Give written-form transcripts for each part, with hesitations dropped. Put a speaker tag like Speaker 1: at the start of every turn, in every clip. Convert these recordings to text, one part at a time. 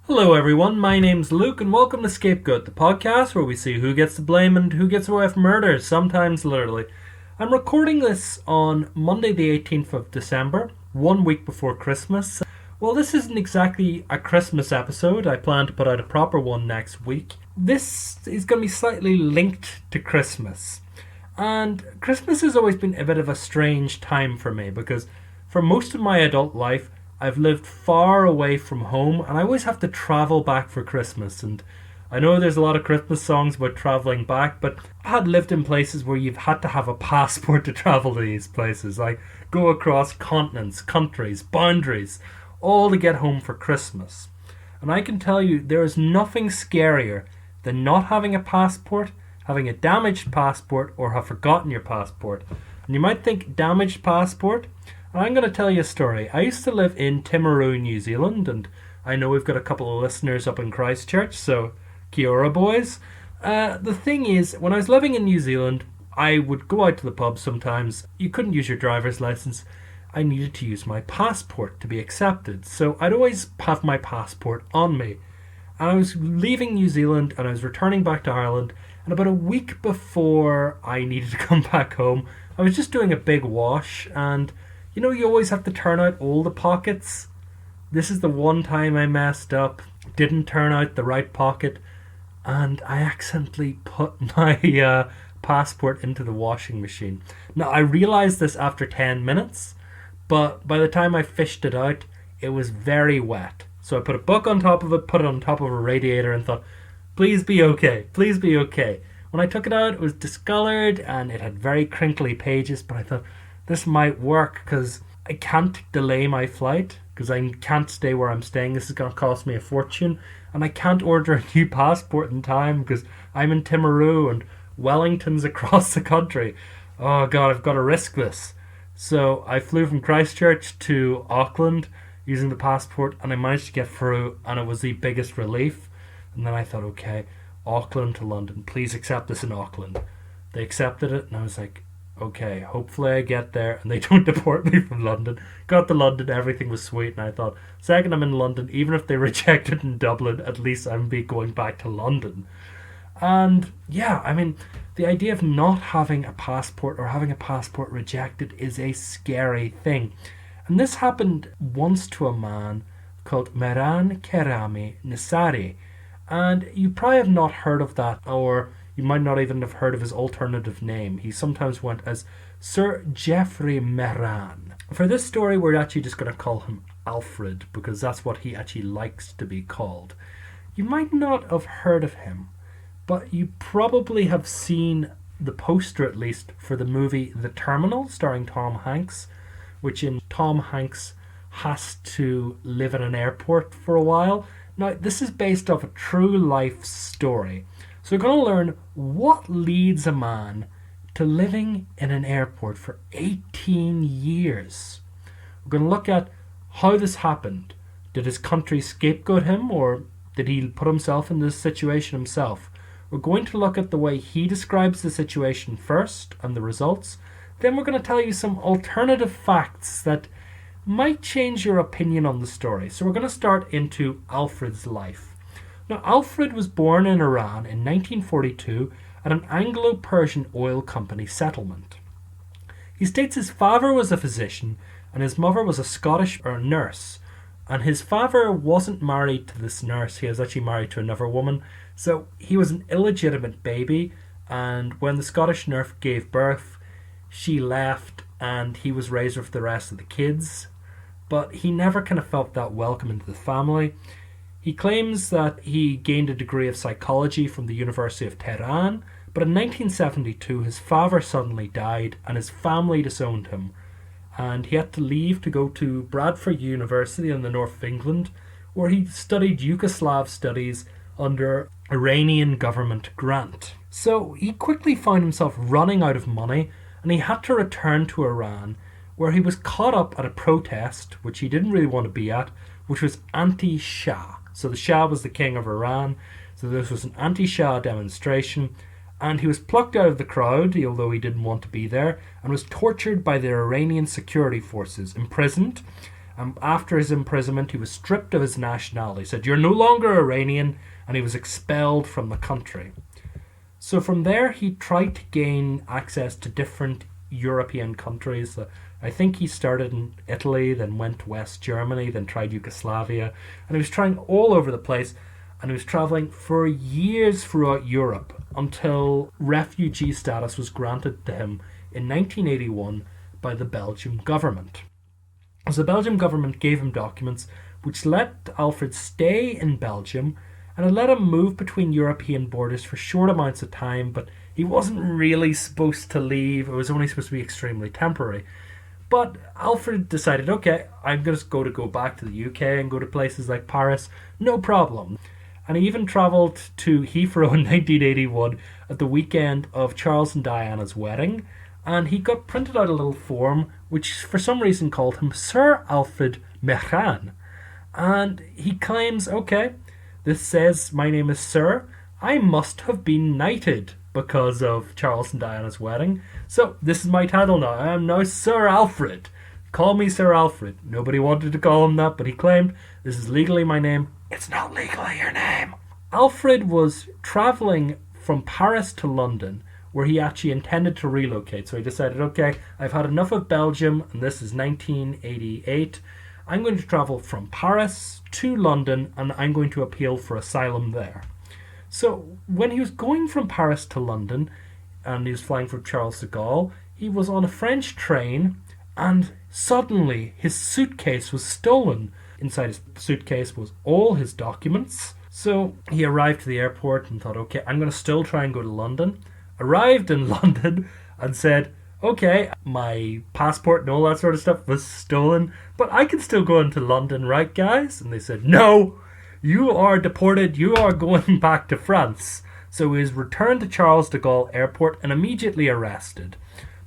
Speaker 1: Hello everyone, my name's Luke and welcome to Scapegoat, the podcast where we see who gets the blame and who gets away from murder, sometimes literally. I'm recording this on Monday the 18th of December, 1 week before Christmas. Well, this isn't exactly a Christmas episode. I plan to put out a proper one next week. This is going to be slightly linked to Christmas. And Christmas has always been a bit of a strange time for me because for most of my adult life, I've lived far away from home and I always have to travel back for Christmas. And I know there's a lot of Christmas songs about travelling back, but I had lived in places where you've had to have a passport to travel to these places. Like go across continents, countries, boundaries, all to get home for Christmas. And I can tell you there is nothing scarier than not having a passport, having a damaged passport, or have forgotten your passport. And you might think damaged passport? I'm going to tell you a story. I used to live in Timaru, New Zealand, and I know we've got a couple of listeners up in Christchurch, so kia ora, boys. The thing is, when I was living in New Zealand, I would go out to the pub sometimes. You couldn't use your driver's license. I needed to use my passport to be accepted, so I'd always have my passport on me. And I was leaving New Zealand and I was returning back to Ireland, and about a week before I needed to come back home, I was just doing a big wash, and you know, you always have to turn out all the pockets. This is the one time I messed up, didn't turn out the right pocket, and I accidentally put my passport into the washing machine. Now, I realised this after 10 minutes, but by the time I fished it out, it was very wet. So I put a book on top of it, put it on top of a radiator, and thought, please be okay, please be okay. When I took it out, it was discoloured, and it had very crinkly pages, but I thought, this might work because I can't delay my flight because I can't stay where I'm staying. This is going to cost me a fortune. And I can't order a new passport in time because I'm in Timaru and Wellington's across the country. Oh God, I've got to risk this. So I flew from Christchurch to Auckland using the passport and I managed to get through and it was the biggest relief. And then I thought, okay, Auckland to London. Please accept this in Auckland. They accepted it and I was like, okay, hopefully I get there and they don't deport me from London. Got to London, everything was sweet, and I thought, second I'm in London, even if they reject it in Dublin, at least I'm be going back to London. And yeah, I mean, the idea of not having a passport or having a passport rejected is a scary thing. And this happened once to a man called Meran Kerami Nisari. And you probably have not heard of that, or you might not even have heard of his alternative name. He sometimes went as Sir Geoffrey Meran. For this story, we're actually just going to call him Alfred, because that's what he actually likes to be called. You might not have heard of him, but you probably have seen the poster, at least, for the movie The Terminal, starring Tom Hanks, which in Tom Hanks has to live at an airport for a while. Now, this is based off a true life story. So we're going to learn what leads a man to living in an airport for 18 years. We're going to look at how this happened. Did his country scapegoat him, or did he put himself in this situation himself? We're going to look at the way he describes the situation first and the results. Then we're going to tell you some alternative facts that might change your opinion on the story. So we're going to start into Alfred's life. Now, Alfred was born in Iran in 1942 at an Anglo-Persian oil company settlement. He states his father was a physician and his mother was a Scottish nurse. And his father wasn't married to this nurse, he was actually married to another woman. So he was an illegitimate baby, and when the Scottish nurse gave birth, she left and he was raised with the rest of the kids. But he never kind of felt that welcome into the family. He claims that he gained a degree of psychology from the University of Tehran, but in 1972 his father suddenly died and his family disowned him, and he had to leave to go to Bradford University in the north of England, where he studied Yugoslav studies under Iranian government grant. So he quickly found himself running out of money and he had to return to Iran, where he was caught up at a protest, which he didn't really want to be at, which was anti-Shah. So the Shah was the king of Iran, so this was an anti-Shah demonstration, and he was plucked out of the crowd, although he didn't want to be there, and was tortured by the Iranian security forces, imprisoned, And after his imprisonment, he was stripped of his nationality. He said, "You're no longer Iranian," and he was expelled from the country. So from there, he tried to gain access to different European countries. I think he started in Italy, then went to West Germany, then tried Yugoslavia, and he was trying all over the place, and he was traveling for years throughout Europe until refugee status was granted to him in 1981 by the Belgian government. So the Belgian government gave him documents which let Alfred stay in Belgium, and it let him move between European borders for short amounts of time, but he wasn't really supposed to leave. It was only supposed to be extremely temporary. But Alfred decided, okay, I'm just going to go back to the UK and go to places like Paris, no problem. And he even travelled to Heathrow in 1981 at the weekend of Charles and Diana's wedding, and he got printed out a little form which for some reason called him Sir Alfred Mechan. And he claims, okay, this says my name is Sir. I must have been knighted because of Charles and Diana's wedding. So this is my title now. I am now Sir Alfred. Call me Sir Alfred. Nobody wanted to call him that, but he claimed this is legally my name. It's not legally your name. Alfred was travelling from Paris to London, where he actually intended to relocate. So he decided, okay, I've had enough of Belgium, and this is 1988. I'm going to travel from Paris to London, and I'm going to appeal for asylum there. So when he was going from Paris to London, and he was flying from Charles de Gaulle, he was on a French train, and suddenly his suitcase was stolen. Inside his suitcase was all his documents. So he arrived to the airport and thought, okay, I'm going to still try and go to London. Arrived in London and said, okay, my passport and all that sort of stuff was stolen, but I can still go into London, right, guys? And they said, no, you are deported. You are going back to France. So he was returned to Charles de Gaulle Airport and immediately arrested.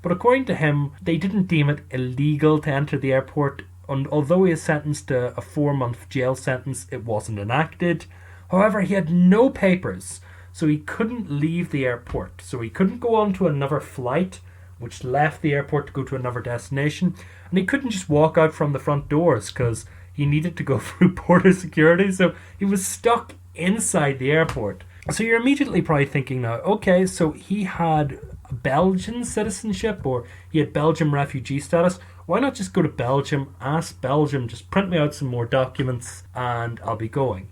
Speaker 1: But according to him, they didn't deem it illegal to enter the airport, and although he is sentenced to a 4-month jail sentence, it wasn't enacted. However, he had no papers, so he couldn't leave the airport. So he couldn't go on to another flight, which left the airport to go to another destination, and he couldn't just walk out from the front doors because he needed to go through border security, so he was stuck inside the airport. So you're immediately probably thinking now, okay, so he had Belgian citizenship, or he had Belgian refugee status. Why not just go to Belgium, ask Belgium, just print me out some more documents, and I'll be going.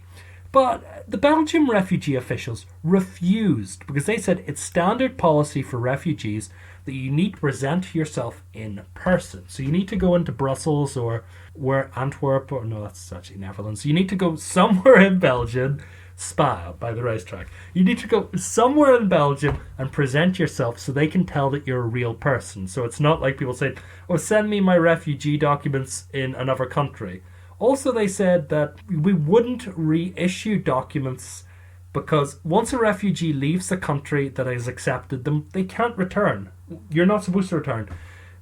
Speaker 1: But the Belgian refugee officials refused, because they said it's standard policy for refugees that you need to present yourself in person. So you need to go into Brussels or where Antwerp, or no, that's actually Netherlands. You need to go somewhere in Belgium, Spa by the racetrack. You need to go somewhere in Belgium and present yourself so they can tell that you're a real person. So it's not like people say, oh, send me my refugee documents in another country. Also, they said that we wouldn't reissue documents because once a refugee leaves the country that has accepted them, they can't return. You're not supposed to return.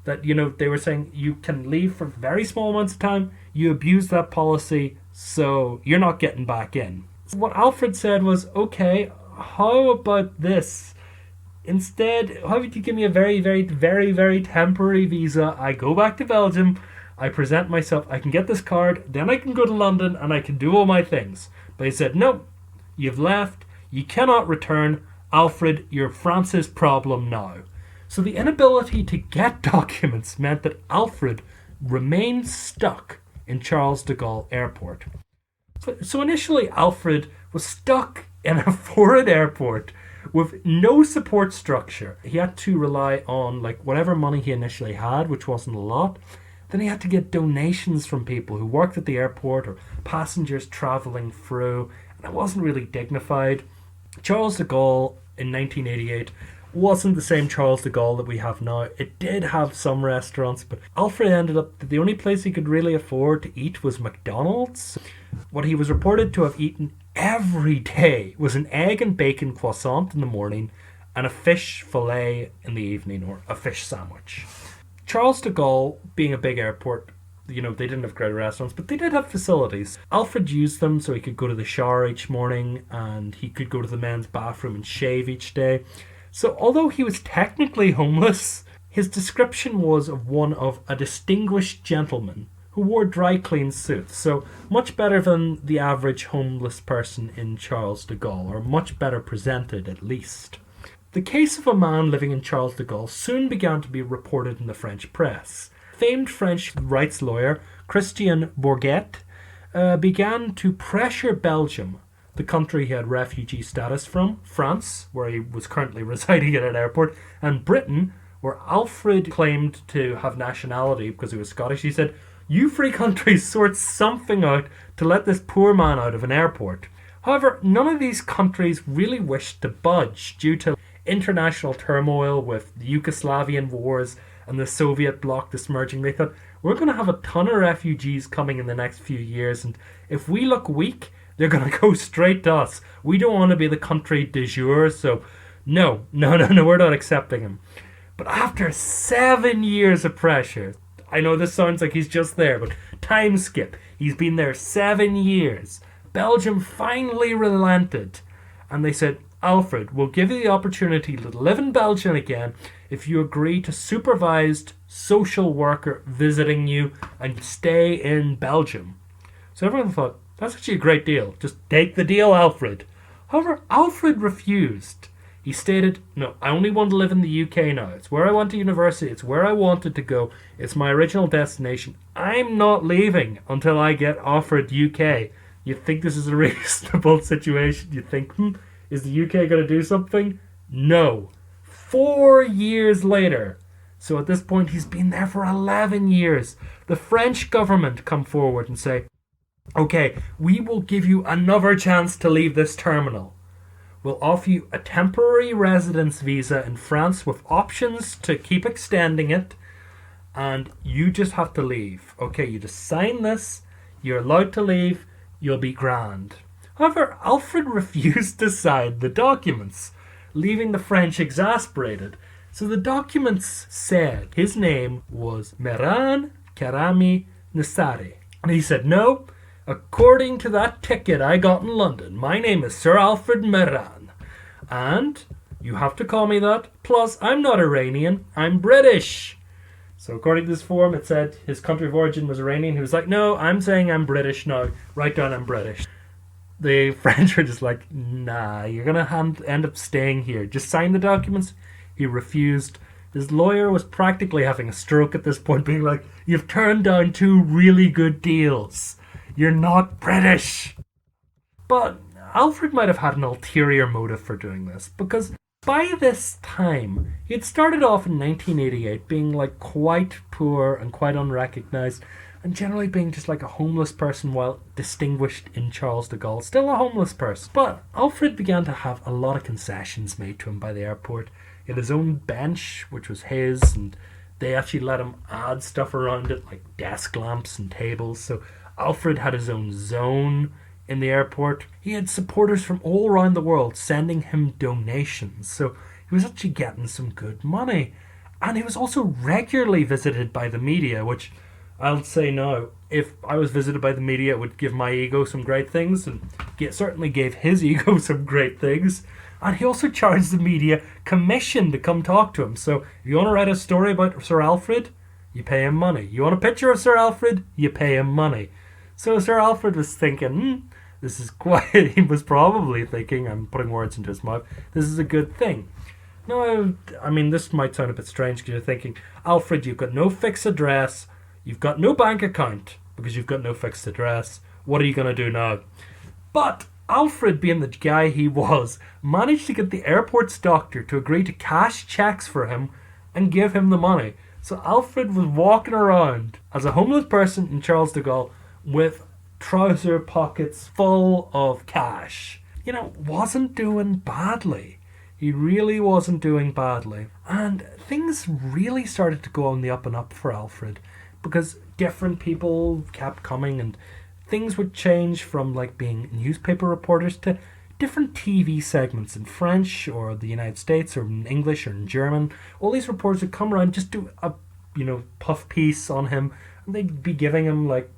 Speaker 1: That, they were saying you can leave for very small amounts of time. You abuse that policy, so you're not getting back in. What Alfred said was, okay, how about this? Instead, how would you give me a very, very, very, very temporary visa? I go back to Belgium, I present myself, I can get this card, then I can go to London and I can do all my things. But he said, no, you've left, you cannot return. Alfred, you're France's problem now. So the inability to get documents meant that Alfred remained stuck in Charles de Gaulle Airport. So initially, Alfred was stuck in a foreign airport with no support structure. He had to rely on whatever money he initially had, which wasn't a lot. Then he had to get donations from people who worked at the airport or passengers travelling through, and it wasn't really dignified. Charles de Gaulle in 1988 wasn't the same Charles de Gaulle that we have now. It did have some restaurants, but Alfred ended up that the only place he could really afford to eat was McDonald's. What he was reported to have eaten every day was an egg and bacon croissant in the morning and a fish fillet in the evening, or a fish sandwich. Charles de Gaulle, being a big airport, they didn't have great restaurants, but they did have facilities. Alfred used them so he could go to the shower each morning, and he could go to the men's bathroom and shave each day. So although he was technically homeless, his description was of one of a distinguished gentleman who wore dry clean suits, so much better than the average homeless person in Charles de Gaulle, or much better presented at least. The case of a man living in Charles de Gaulle soon began to be reported in the French press. Famed French rights lawyer Christian Bourget began to pressure Belgium, the country he had refugee status from, France, where he was currently residing at an airport, and Britain, where Alfred claimed to have nationality because he was Scottish. He said, "You three countries sort something out to let this poor man out of an airport." However, none of these countries really wished to budge due to international turmoil with the Yugoslavian wars and the Soviet bloc dismerging. They thought, we're going to have a ton of refugees coming in the next few years, and if we look weak, they're going to go straight to us. We don't want to be the country du jour, so no, we're not accepting him. But after 7 years of pressure, I know this sounds like he's just there, but time skip. He's been there 7 years. Belgium finally relented, and they said, "Alfred, we'll give you the opportunity to live in Belgium again if you agree to supervised social worker visiting you and stay in Belgium." So everyone thought, that's actually a great deal. Just take the deal, Alfred. However, Alfred refused. He stated, "No, I only want to live in the UK now. It's where I went to university. It's where I wanted to go. It's my original destination. I'm not leaving until I get offered UK." You think this is a reasonable situation? You think, is the UK going to do something? No. 4 years later, so at this point he's been there for 11 years, the French government come forward and say, "Okay, we will give you another chance to leave this terminal. We'll offer you a temporary residence visa in France with options to keep extending it, and you just have to leave. Okay, you just sign this, you're allowed to leave, you'll be grand." However, Alfred refused to sign the documents, leaving the French exasperated. So the documents said his name was Mehran Karami Nassari. And he said, "No, according to that ticket I got in London, my name is Sir Alfred Mehran. And you have to call me that. Plus, I'm not Iranian, I'm British." So according to this form, it said his country of origin was Iranian. He was like, "No, I'm saying I'm British now. Write down I'm British." The French were just like, "Nah, you're going to end up staying here. Just sign the documents." He refused. His lawyer was practically having a stroke at this point, being like, "You've turned down 2 really good deals. You're not British." But Alfred might have had an ulterior motive for doing this, because by this time, he had started off in 1988 being like quite poor and quite unrecognised, and generally being just like a homeless person while distinguished in Charles de Gaulle. Still a homeless person. But Alfred began to have a lot of concessions made to him by the airport. He had his own bench, which was his, and they actually let him add stuff around it, like desk lamps and tables. So Alfred had his own zone in the airport. He had supporters from all around the world sending him donations. So he was actually getting some good money. And he was also regularly visited by the media, which I'll say now, if I was visited by the media, it would give my ego some great things, and it certainly gave his ego some great things. And he also charged the media commission to come talk to him. So if you want to write a story about Sir Alfred, you pay him money. You want a picture of Sir Alfred, you pay him money. So Sir Alfred was thinking, this is quite, he was probably thinking, I'm putting words into his mouth, this is a good thing. Now, I mean, this might sound a bit strange because you're thinking, Alfred, you've got no fixed address, you've got no bank account because you've got no fixed address. What are you going to do now? But Alfred, being the guy he was, managed to get the airport's doctor to agree to cash checks for him and give him the money. So Alfred was walking around as a homeless person in Charles de Gaulle with trouser pockets full of cash. You know, wasn't doing badly. He really wasn't doing badly. And things really started to go on the up and up for Alfred, because different people kept coming and things would change from like being newspaper reporters to different TV segments in French or the United States or in English or in German. All these reporters would come around, just do a puff piece on him, and they'd be giving him like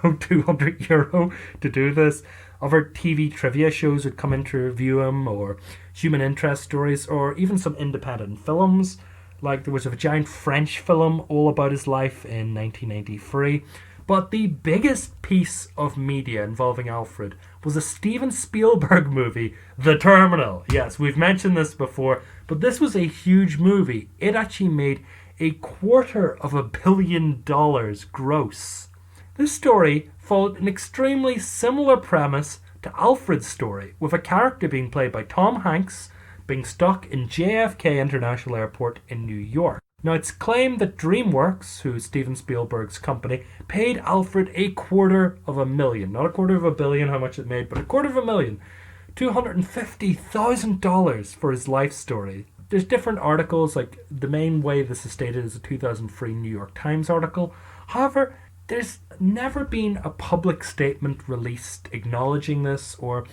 Speaker 1: €200 to do this. Other TV trivia shows would come interview him, or human interest stories, or even some independent films. Like there was a giant French film all about his life in 1993. But the biggest piece of media involving Alfred was a Steven Spielberg movie, The Terminal. Yes, we've mentioned this before, but this was a huge movie. It actually made $250 million gross. This story followed an extremely similar premise to Alfred's story, with a character being played by Tom Hanks being stuck in JFK International Airport in New York. Now, it's claimed that DreamWorks, who's Steven Spielberg's company, paid Alfred $250,000. Not $250 million, how much it made, but $250,000. $250,000 for his life story. There's different articles, like the main way this is stated is a 2003 New York Times article. However, there's never been a public statement released acknowledging this, or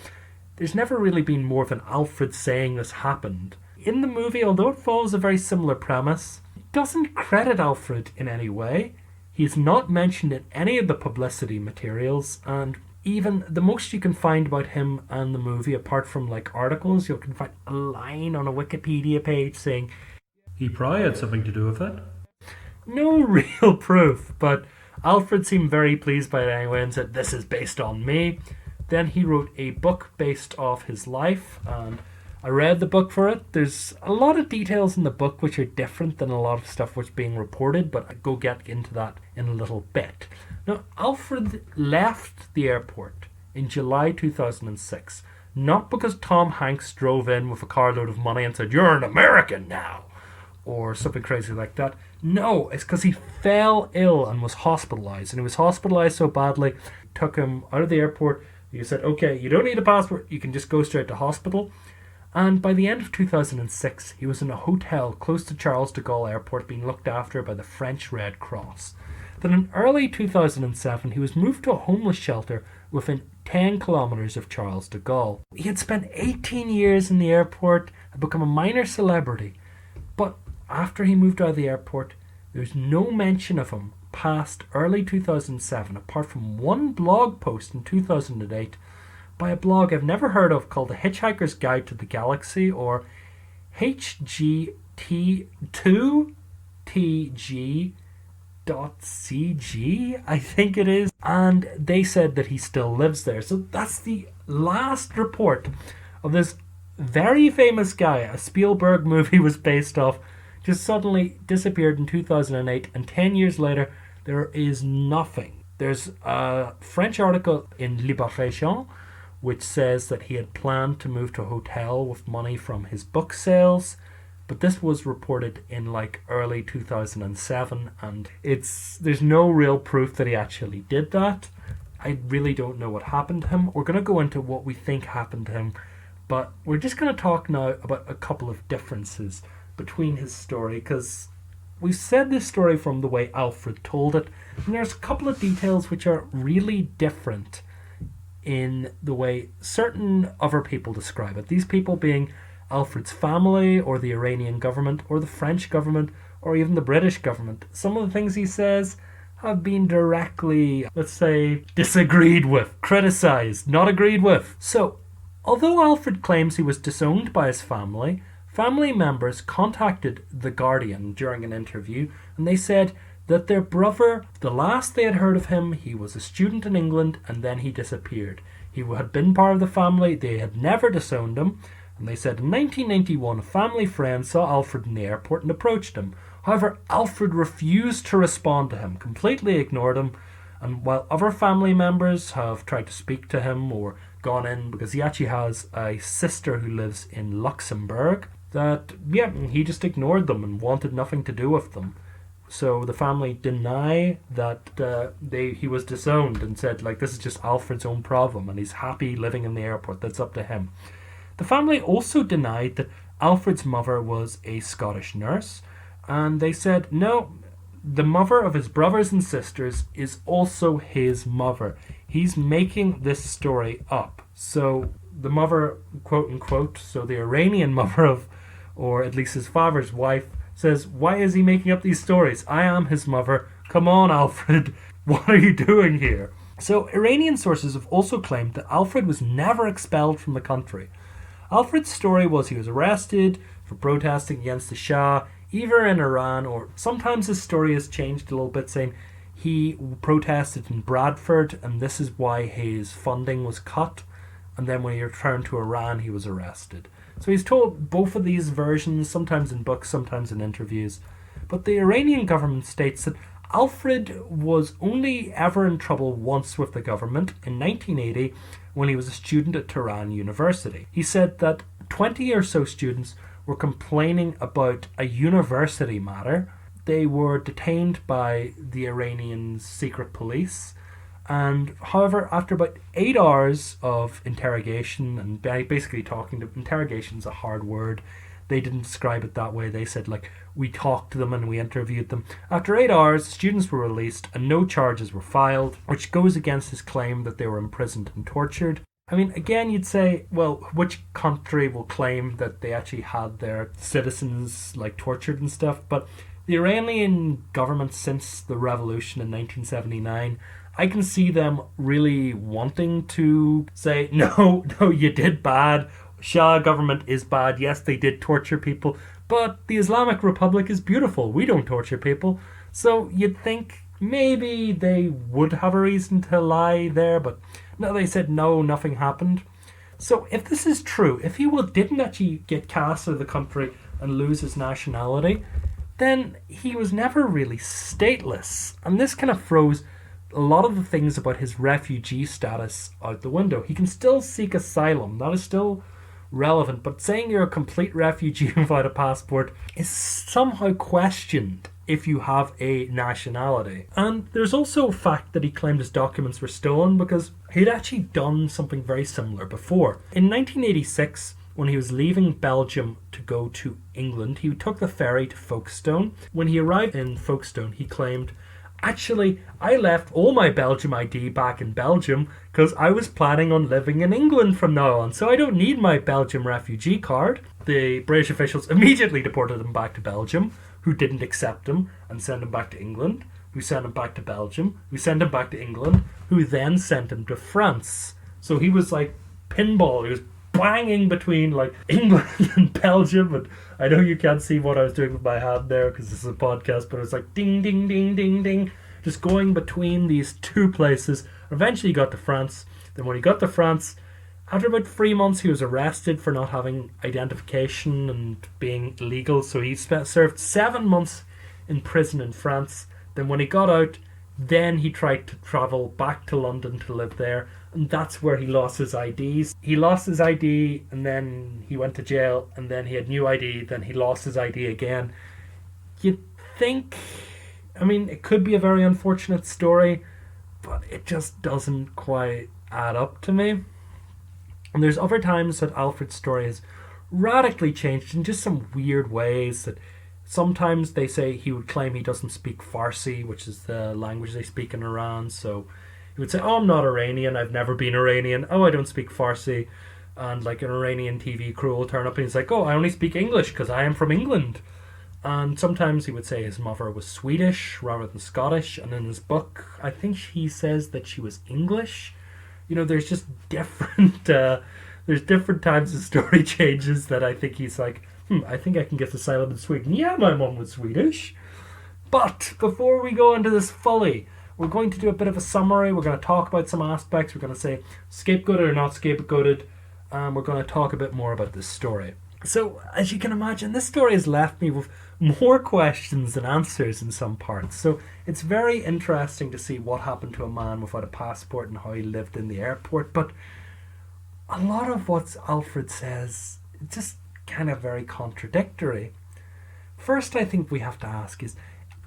Speaker 1: there's never really been more of an Alfred saying this happened. In the movie, although it follows a very similar premise, it doesn't credit Alfred in any way. He's not mentioned in any of the publicity materials, and even the most you can find about him and the movie, apart from like articles, you can find a line on a Wikipedia page saying he probably had something to do with it. No real proof, but Alfred seemed very pleased by it anyway and said, "This is based on me." Then he wrote a book based off his life, and I read the book for it. There's a lot of details in the book which are different than a lot of stuff which is being reported, but I'll go get into that in a little bit. Now, Alfred left the airport in July 2006, not because Tom Hanks drove in with a carload of money and said, "You're an American now," or something crazy like that. No, it's because he fell ill and was hospitalized. And he was hospitalized so badly, took him out of the airport. You said, "Okay, you don't need a passport. You can just go straight to hospital." And by the end of 2006, he was in a hotel close to Charles de Gaulle Airport being looked after by the French Red Cross. Then in early 2007, he was moved to a homeless shelter within 10 kilometers of Charles de Gaulle. He had spent 18 years in the airport and become a minor celebrity. But after he moved out of the airport, there's no mention of him past early 2007, apart from one blog post in 2008 by a blog I've never heard of called The Hitchhiker's Guide to the Galaxy, or HGT2TG.CG, I think it is. And they said that he still lives there. So that's the last report of this very famous guy a Spielberg movie was based off. Just suddenly disappeared in 2008, and 10 years later, there is nothing. There's a French article in Libération which says that he had planned to move to a hotel with money from his book sales, but this was reported in like early 2007, and there's no real proof that he actually did that. I really don't know what happened to him. We're going to go into what we think happened to him, but we're just going to talk now about a couple of differences between his story, because we've said this story from the way Alfred told it, and there's a couple of details which are really different in the way certain other people describe it. These people being Alfred's family, or the Iranian government, or the French government, or even the British government. Some of the things he says have been directly, let's say, disagreed with, criticized, not agreed with. So, although Alfred claims he was disowned by his family members contacted The Guardian during an interview, and they said that their brother, the last they had heard of him, he was a student in England, and then he disappeared. He had been part of the family, they had never disowned him, and they said in 1991 a family friend saw Alfred in the airport and approached him. However, Alfred refused to respond to him, completely ignored him, and while other family members have tried to speak to him or gone in, because he actually has a sister who lives in Luxembourg, that, he just ignored them and wanted nothing to do with them. So the family deny that he was disowned and said, like, this is just Alfred's own problem and he's happy living in the airport. That's up to him. The family also denied that Alfred's mother was a Scottish nurse, and they said, no, the mother of his brothers and sisters is also his mother. He's making this story up. So the mother, quote unquote, so the Iranian mother of, or at least his father's wife, says, why is he making up these stories? I am his mother. Come on, Alfred. What are you doing here? So Iranian sources have also claimed that Alfred was never expelled from the country. Alfred's story was he was arrested for protesting against the Shah, either in Iran, or sometimes his story has changed a little bit, saying He protested in Bradford, and this is why his funding was cut. And then when he returned to Iran, he was arrested. So he's told both of these versions, sometimes in books, sometimes in interviews. But the Iranian government states that Alfred was only ever in trouble once with the government in 1980 when he was a student at Tehran University. He said that 20 or so students were complaining about a university matter. They were detained by the Iranian secret police, and however, after about 8 hours of interrogation and basically talking to interrogation's a hard word. They didn't describe it that way. They said, like, we talked to them and we interviewed them. After 8 hours, students were released and no charges were filed, which goes against his claim that they were imprisoned and tortured. I mean, again, you'd say, well, which country will claim that they actually had their citizens, like, tortured and stuff? But the Iranian government, since the revolution in 1979, I can see them really wanting to say, no, you did bad. Shah government is bad. Yes, they did torture people, but the Islamic Republic is beautiful. We don't torture people. So you'd think maybe they would have a reason to lie there, but no, they said no, nothing happened. So if this is true, if he didn't actually get cast out of the country and lose his nationality, then he was never really stateless. And this kind of throws a lot of the things about his refugee status out the window. He can still seek asylum. That is still relevant, but saying you're a complete refugee without a passport is somehow questioned if you have a nationality. And there's also a fact that he claimed his documents were stolen because he'd actually done something very similar before. In 1986, when he was leaving Belgium to go to England, he took the ferry to Folkestone. When he arrived in Folkestone, he claimed, actually, I left all my Belgium ID back in Belgium because I was planning on living in England from now on, so I don't need my Belgium refugee card. The British officials immediately deported him back to Belgium, who didn't accept him, and sent him back to England, who sent him back to Belgium, who sent him back to England, who then sent him to France. So he was like pinball. He was banging between like England and Belgium, and I know you can't see what I was doing with my hand there because this is a podcast, but it was like ding, ding, ding, ding, ding, just going between these two places. Eventually he got to France. Then when he got to France, after about 3 months, he was arrested for not having identification and being illegal. So he served 7 months in prison in France. Then when he got out, then he tried to travel back to London to live there. And that's where he lost his IDs. He lost his ID and then he went to jail and then he had new ID. Then he lost his ID again. You'd think, I mean, it could be a very unfortunate story, but it just doesn't quite add up to me. And there's other times that Alfred's story has radically changed in just some weird ways. That sometimes they say he would claim he doesn't speak Farsi, which is the language they speak in Iran. So he would say, oh, I'm not Iranian, I've never been Iranian. Oh, I don't speak Farsi. And like an Iranian TV crew will turn up and he's like, oh, I only speak English because I am from England. And sometimes he would say his mother was Swedish rather than Scottish. And in his book, I think he says that she was English. You know, there's just different there's different times the story changes that I think he's like, I think I can get asylum in Sweden. Yeah, my mum was Swedish. But before we go into this fully, we're going to do a bit of a summary. We're going to talk about some aspects. We're going to say scapegoated or not scapegoated. We're going to talk a bit more about this story. So, as you can imagine, this story has left me with more questions than answers in some parts. So, it's very interesting to see what happened to a man without a passport and how he lived in the airport. But a lot of what Alfred says is just kind of very contradictory. First, I think we have to ask, is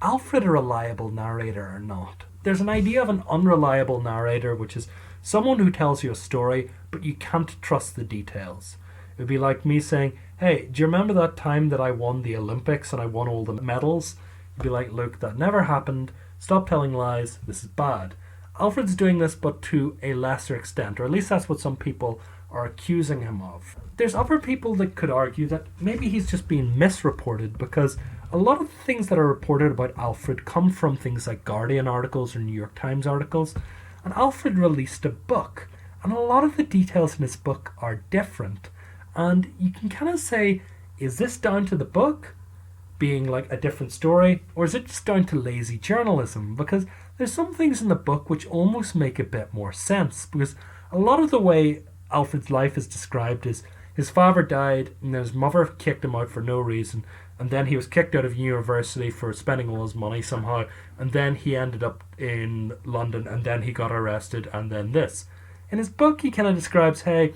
Speaker 1: Alfred a reliable narrator or not? There's an idea of an unreliable narrator, which is someone who tells you a story, but you can't trust the details. It would be like me saying, hey, do you remember that time that I won the Olympics and I won all the medals? You'd be like, look, that never happened. Stop telling lies. This is bad. Alfred's doing this, but to a lesser extent, or at least that's what some people are accusing him of. There's other people that could argue that maybe he's just being misreported, because a lot of the things that are reported about Alfred come from things like Guardian articles or New York Times articles. And Alfred released a book, and a lot of the details in his book are different. And you can kind of say, is this down to the book being like a different story, or is it just down to lazy journalism? Because there's some things in the book which almost make a bit more sense, because a lot of the way Alfred's life is described is his father died and his mother kicked him out for no reason, and then he was kicked out of university for spending all his money somehow, and then he ended up in London, and then he got arrested, and then this. In his book he kind of describes, hey,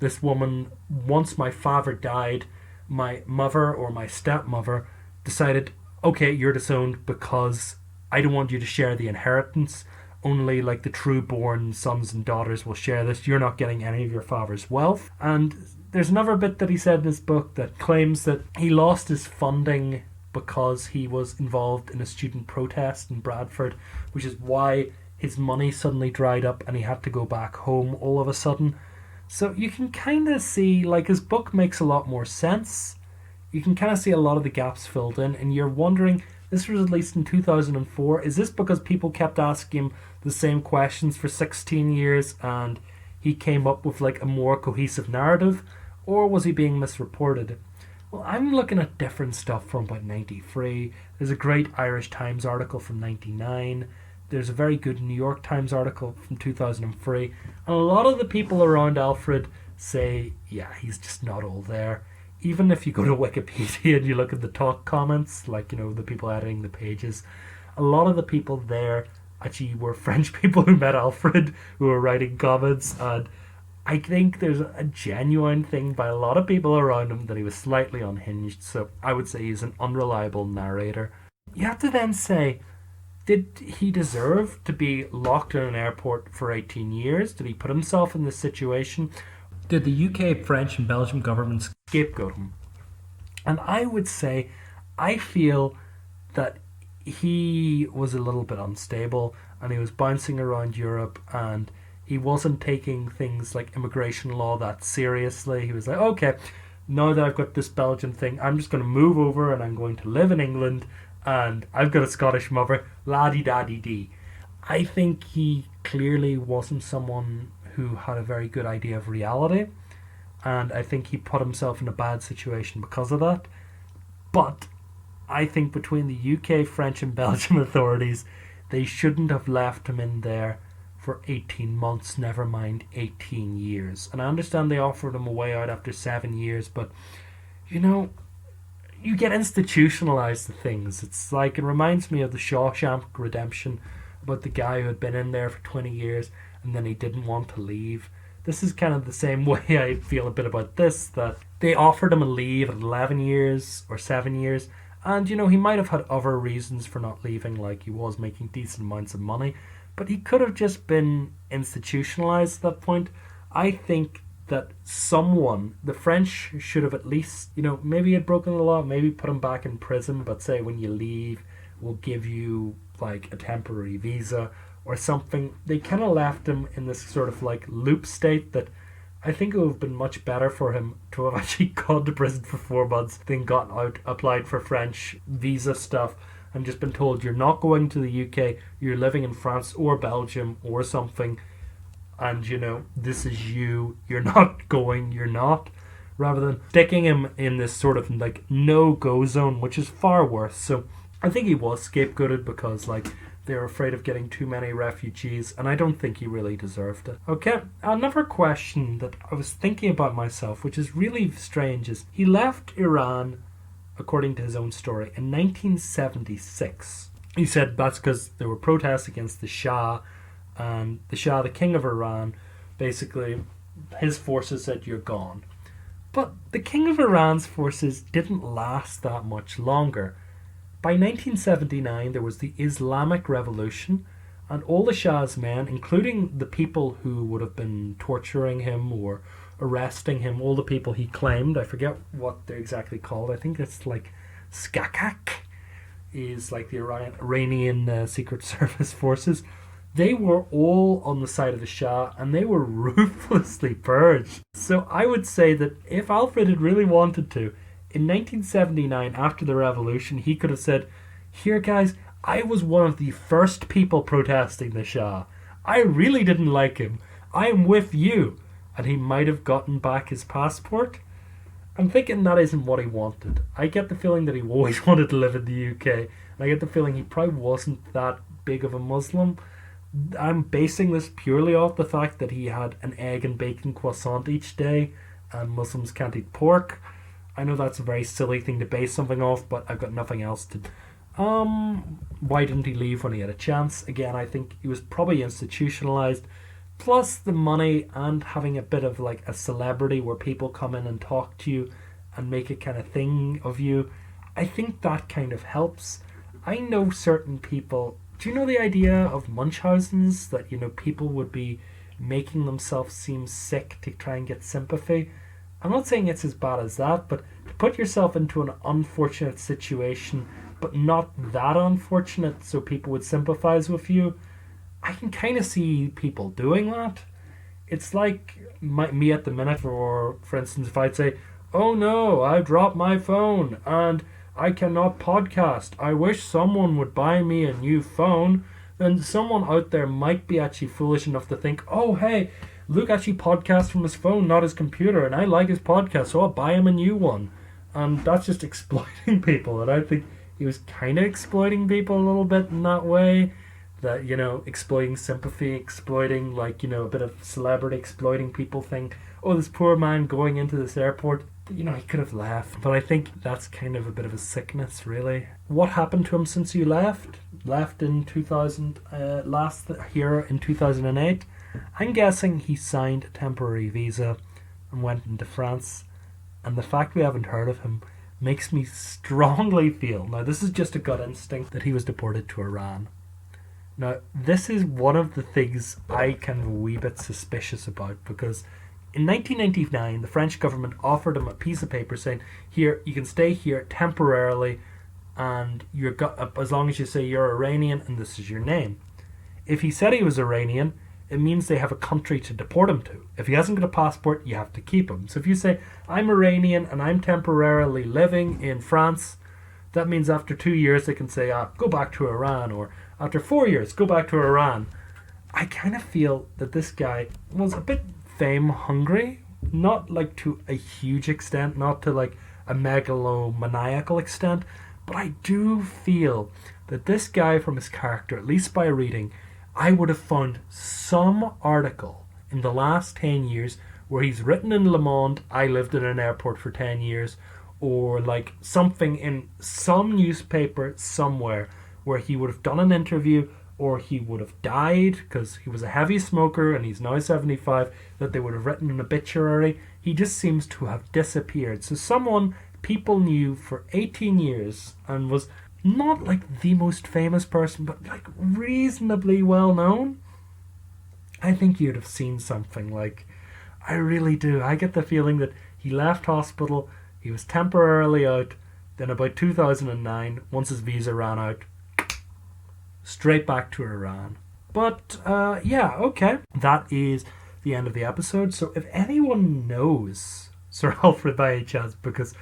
Speaker 1: this woman, once my father died, my mother or my stepmother decided, okay, you're disowned because I don't want you to share the inheritance. Only like the true-born sons and daughters will share this. You're not getting any of your father's wealth. And there's another bit that he said in his book that claims that he lost his funding because he was involved in a student protest in Bradford, which is why his money suddenly dried up and he had to go back home all of a sudden. So you can kind of see, like, his book makes a lot more sense. You can kind of see a lot of the gaps filled in, and you're wondering, this was released in 2004. Is this because people kept asking him the same questions for 16 years and he came up with like a more cohesive narrative? Or was he being misreported? Well, I'm looking at different stuff from about 93. There's a great Irish Times article from 99. There's a very good New York Times article from 2003. And a lot of the people around Alfred say, yeah, he's just not all there. Even if you go to Wikipedia and you look at the talk comments, like, you know, the people editing the pages, a lot of the people there actually were French people who met Alfred, who were writing comments, and I think there's a genuine thing by a lot of people around him that he was slightly unhinged, so I would say he's an unreliable narrator. You have to then say, did he deserve to be locked in an airport for 18 years? Did he put himself in this situation? Did the UK, French and Belgian governments scapegoat him? And I would say, I feel that he was a little bit unstable and he was bouncing around Europe and he wasn't taking things like immigration law that seriously. He was like, okay, now that I've got this Belgian thing, I'm just going to move over and I'm going to live in England and I've got a Scottish mother, la-di-da-di-dee. I think he clearly wasn't someone who had a very good idea of reality, and I think he put himself in a bad situation because of that. But I think between the UK, French and Belgian authorities, they shouldn't have left him in there for 18 months, never mind 18 years. And I understand they offered him a way out after 7 years, but, you know, you get institutionalized to things. It's like, it reminds me of the Shawshank Redemption, about the guy who had been in there for 20 years and then he didn't want to leave. This is kind of the same way I feel a bit about this, that they offered him a leave at 11 years or 7 years, and, you know, he might have had other reasons for not leaving, like he was making decent amounts of money, but he could have just been institutionalized at that point. I think that someone, the French should have at least, you know, maybe he had broken the law, maybe put him back in prison, but say when you leave, we'll give you like a temporary visa or something. They kind of left him in this sort of like loop state that I think it would have been much better for him to have actually gone to prison for 4 months than got out, applied for French visa stuff, and just been told you're not going to the UK, you're living in France or Belgium or something, and, you know, this is you, you're not going, you're not, rather than sticking him in this sort of like no-go zone, which is far worse. So I think he was scapegoated because, like, they're afraid of getting too many refugees, and I don't think he really deserved it. Okay, another question that I was thinking about myself, which is really strange, is he left Iran, according to his own story, in 1976. He said that's because there were protests against the Shah, and the Shah, the king of Iran, basically, his forces said, you're gone. But the king of Iran's forces didn't last that much longer. By 1979, there was the Islamic Revolution, and all the Shah's men, including the people who would have been torturing him or arresting him, all the people he claimed, I forget what they're exactly called, I think it's like Skakak, is like the Iranian Secret Service forces, they were all on the side of the Shah, and they were ruthlessly purged. So I would say that if Alfred had really wanted to, in 1979, after the revolution, he could have said, here guys, I was one of the first people protesting the Shah. I really didn't like him. I am with you. And he might have gotten back his passport. I'm thinking that isn't what he wanted. I get the feeling that he always wanted to live in the UK. And I get the feeling he probably wasn't that big of a Muslim. I'm basing this purely off the fact that he had an egg and bacon croissant each day, and Muslims can't eat pork. I know that's a very silly thing to base something off, but I've got nothing else to... Why didn't he leave when he had a chance? Again, I think he was probably institutionalized. Plus the money and having a bit of like a celebrity where people come in and talk to you and make a kind of thing of you. I think that kind of helps. I know certain people... Do you know the idea of Munchausen's? That, people would be making themselves seem sick to try and get sympathy? I'm not saying it's as bad as that, but to put yourself into an unfortunate situation, but not that unfortunate so people would sympathize with you, I can kind of see people doing that. It's like me at the minute, for instance, if I'd say, oh no, I dropped my phone and I cannot podcast. I wish someone would buy me a new phone. Then someone out there might be actually foolish enough to think, oh hey, Luke actually podcasts from his phone, not his computer, and I like his podcast, so I'll buy him a new one. And that's just exploiting people. And I think he was kind of exploiting people a little bit in that way. That, exploiting sympathy, exploiting, a bit of celebrity, exploiting people think, oh, this poor man going into this airport, he could have left. But I think that's kind of a bit of a sickness, really. What happened to him since you left? Left in 2000, last here in 2008. I'm guessing he signed a temporary visa and went into France. And the fact we haven't heard of him makes me strongly feel, now this is just a gut instinct, that he was deported to Iran. Now, this is one of the things I kind of a wee bit suspicious about, because in 1999, the French government offered him a piece of paper saying, here, you can stay here temporarily, and as long as you say you're Iranian and this is your name. If he said he was Iranian, it means they have a country to deport him to. If he hasn't got a passport, you have to keep him. So if you say, I'm Iranian and I'm temporarily living in France, that means after 2 years they can say, go back to Iran, or after 4 years, go back to Iran. I kind of feel that this guy was a bit fame hungry, not like to a huge extent, not to like a megalomaniacal extent, but I do feel that this guy, from his character, at least by reading, I would have found some article in the last 10 years where he's written in Le Monde, I lived in an airport for 10 years, or like something in some newspaper somewhere where he would have done an interview, or he would have died because he was a heavy smoker and he's now 75, that they would have written an obituary. He just seems to have disappeared. So someone people knew for 18 years and was not like the most famous person, but like reasonably well known. I think you'd have seen something. Like, I really do. I get the feeling that he left hospital, he was temporarily out, then about 2009, once his visa ran out, straight back to Iran. But yeah, okay. That is the end of the episode. So if anyone knows Sir Alfred by any chance, because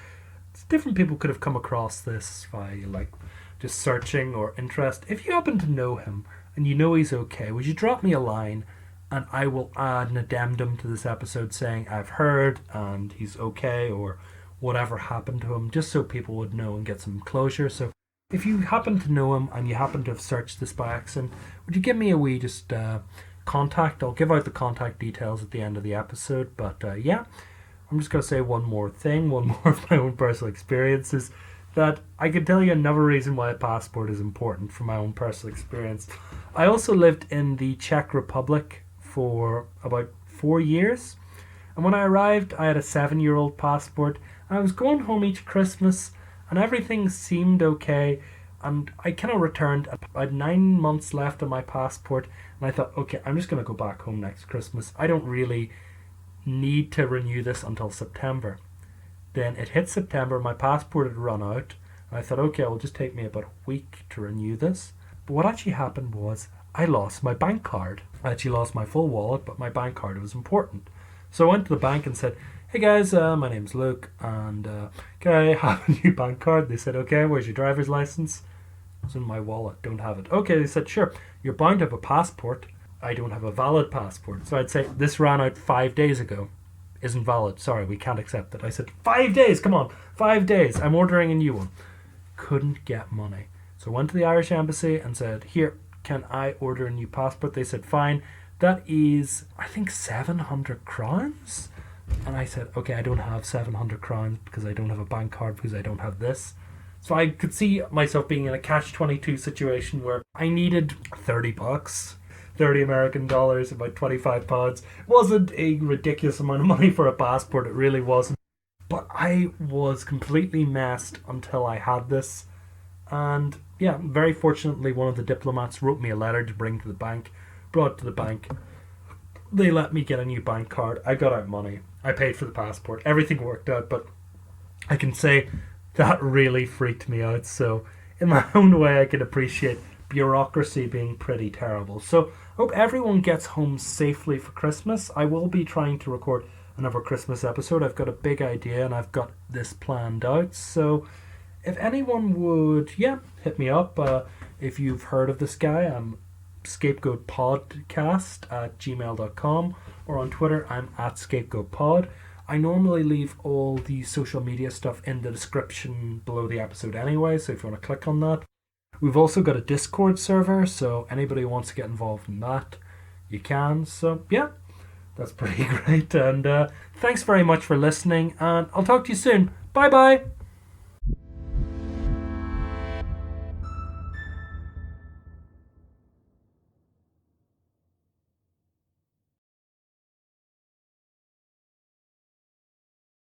Speaker 1: different people could have come across this by like just searching or interest. If you happen to know him and you know he's okay, would you drop me a line and I will add an addendum to this episode saying I've heard and he's okay, or whatever happened to him, just so people would know and get some closure. So if you happen to know him and you happen to have searched this by accident, would you give me a wee just contact? I'll give out the contact details at the end of the episode. But yeah, I'm just going to say one more thing, one more of my own personal experiences, that I can tell you another reason why a passport is important from my own personal experience. I also lived in the Czech Republic for about 4 years. And when I arrived, I had a 7-year-old passport. And I was going home each Christmas and everything seemed okay. And I kind of returned. I had 9 months left on my passport. And I thought, okay, I'm just going to go back home next Christmas. I don't really need to renew this until September. Then it hit September, my passport had run out, and I thought, okay, it will just take me about a week to renew this. But what actually happened was I lost my bank card. I actually lost my full wallet, but my bank card was important. So I went to the bank and said, hey guys, my name's Luke, and can I have a new bank card? They said, okay, where's your driver's license? It's in my wallet, don't have it. Okay, they said, sure, you're bound to have a passport. I don't have a valid passport. So I'd say, this ran out 5 days ago. Isn't valid. Sorry, we can't accept it. I said, 5 days, come on, 5 days. I'm ordering a new one. Couldn't get money. So I went to the Irish embassy and said, here, can I order a new passport? They said, fine. That is, I think, 700 crowns. And I said, okay, I don't have 700 crowns because I don't have a bank card, because I don't have this. So I could see myself being in a catch-22 situation where I needed $30, 30 American dollars, about 25 pounds. Wasn't a ridiculous amount of money for a passport, it really wasn't. But I was completely messed until I had this. And yeah, very fortunately, one of the diplomats wrote me a letter to bring to the bank, brought it to the bank. They let me get a new bank card. I got out money. I paid for the passport. Everything worked out, but I can say that really freaked me out. So in my own way, I can appreciate bureaucracy being pretty terrible. So I hope everyone gets home safely for Christmas. I will be trying to record another Christmas episode. I've got a big idea and I've got this planned out. So if anyone would, hit me up. If you've heard of this guy, I'm Scapegoatpoadcast at gmail.com, or on Twitter, I'm at Scapegoatpod. I normally leave all the social media stuff in the description below the episode anyway, so if you want to click on that. We've also got a Discord server, so anybody who wants to get involved in that, you can. So yeah, that's pretty great. And thanks very much for listening, and I'll talk to you soon. Bye bye.